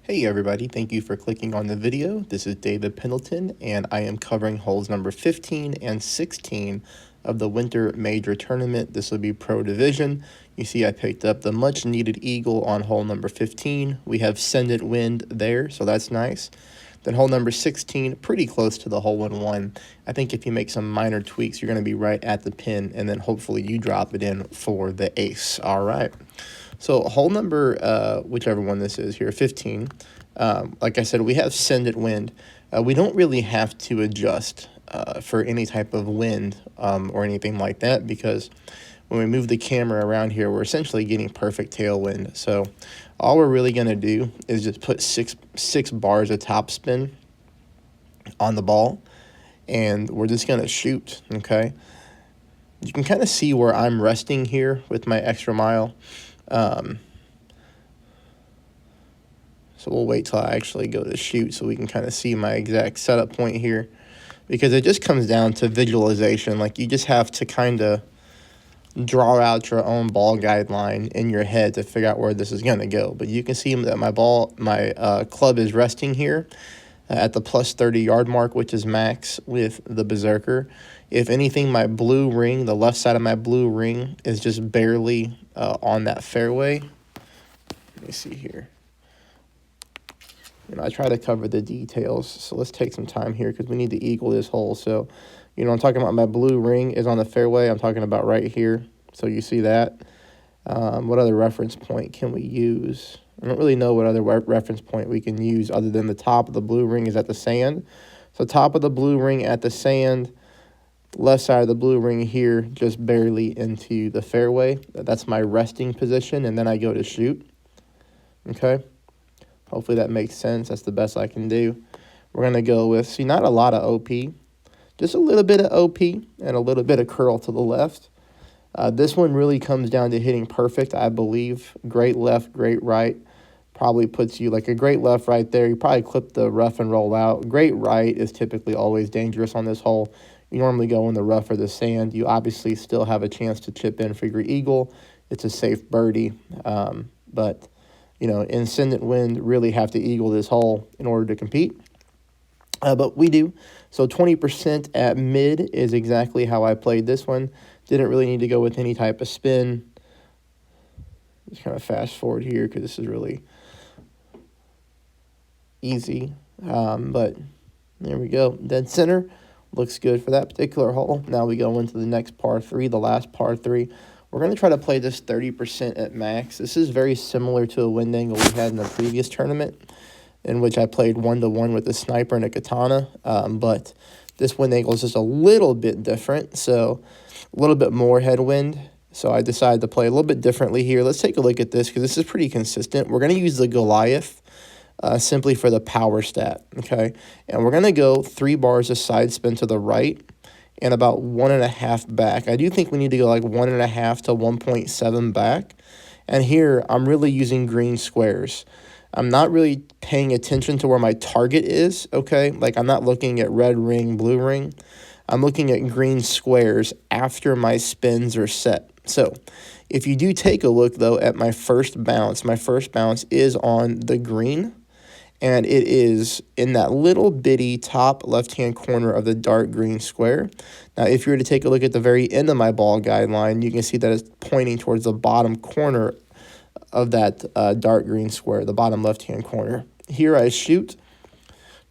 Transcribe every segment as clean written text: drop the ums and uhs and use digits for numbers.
Hey everybody, thank you for clicking on the video. This is David Pendleton and I am covering holes number 15 and 16 of the Winter Major Tournament. This will be Pro Division. You see I picked up the much needed eagle on hole number 15. We have Send It Wind there, so that's nice. Then hole number 16, pretty close to the hole-in-one. I think if you make some minor tweaks, you're going to be right at the pin, and then hopefully you drop it in for the ace. All right. So hole number, whichever one this is here, 15, like I said, we have Send It Wind. We don't really have to adjust for any type of wind or anything like that, because when we move the camera around here, we're essentially getting perfect tailwind. So all we're really going to do is just put six bars of topspin on the ball, and we're just going to shoot, okay? You can kind of see where I'm resting here with my extra mile. So we'll wait till I actually go to shoot so we can kind of see my exact setup point here, because it just comes down to visualization. Like, you just have to kind of draw out your own ball guideline in your head to figure out where this is going to go. But you can see that my club is resting here at the plus 30 yard mark, which is max with the Berserker. If anything, my blue ring, the left side of my blue ring, is just barely on that fairway. Let me see here. I try to cover the details, so let's take some time here because we need to eagle this hole. So, I'm talking about my blue ring is on the fairway. I'm talking about right here. So you see that. What other reference point can we use? I don't really know what other reference point we can use other than the top of the blue ring is at the sand. So top of the blue ring at the sand, left side of the blue ring here, just barely into the fairway. That's my resting position, and then I go to shoot. Okay. Hopefully that makes sense. That's the best I can do. We're going to go with, see, not a lot of OP. Just a little bit of OP and a little bit of curl to the left. This one really comes down to hitting perfect, I believe. Great left, great right. Probably puts you like a great left right there. You probably clip the rough and roll out. Great right is typically always dangerous on this hole. You normally go in the rough or the sand. You obviously still have a chance to chip in for your eagle. It's a safe birdie. But in Send It Wind, really have to eagle this hole in order to compete. But we do. So 20% at mid is exactly how I played this one. Didn't really need to go with any type of spin. Just kind of fast forward here because this is really easy. But there we go. Dead center. Looks good for that particular hole. Now we go into the next par 3, the last par 3. We're going to try to play this 30% at max. This is very similar to a wind angle we had in the previous tournament, in which I played 1-to-1 with a sniper and a katana. But this wind angle is just a little bit different, so a little bit more headwind. So I decided to play a little bit differently here. Let's take a look at this because this is pretty consistent. We're going to use the Goliath simply for the power stat, okay? And we're going to go 3 bars of side spin to the right and about 1.5 back. I do think we need to go like 1.5 to 1.7 back. And here, I'm really using green squares. I'm not really paying attention to where my target is, okay? Like, I'm not looking at red ring, blue ring. I'm looking at green squares after my spins are set. So, if you do take a look, though, at my first bounce is on the green, and it is in that little bitty top left-hand corner of the dark green square. Now, if you were to take a look at the very end of my ball guideline, you can see that it's pointing towards the bottom corner of that dark green square, the bottom left-hand corner. Here I shoot.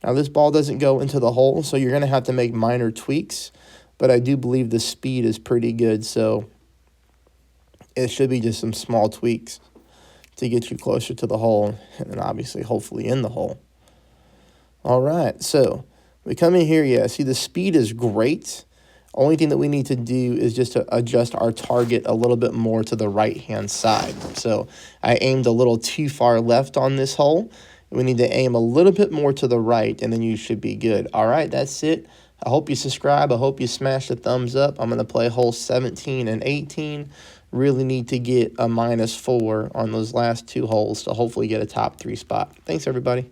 Now, this ball doesn't go into the hole, so you're going to have to make minor tweaks, but I do believe the speed is pretty good, so it should be just some small tweaks to get you closer to the hole, and then obviously, hopefully, in the hole. All right, so we come in here, yeah, see the speed is great. Only thing that we need to do is just to adjust our target a little bit more to the right-hand side. So I aimed a little too far left on this hole. We need to aim a little bit more to the right, and then you should be good. All right, that's it. I hope you subscribe. I hope you smash the thumbs up. I'm going to play holes 17 and 18. Really need to get a -4 on those last 2 holes to hopefully get a top 3 spot. Thanks, everybody.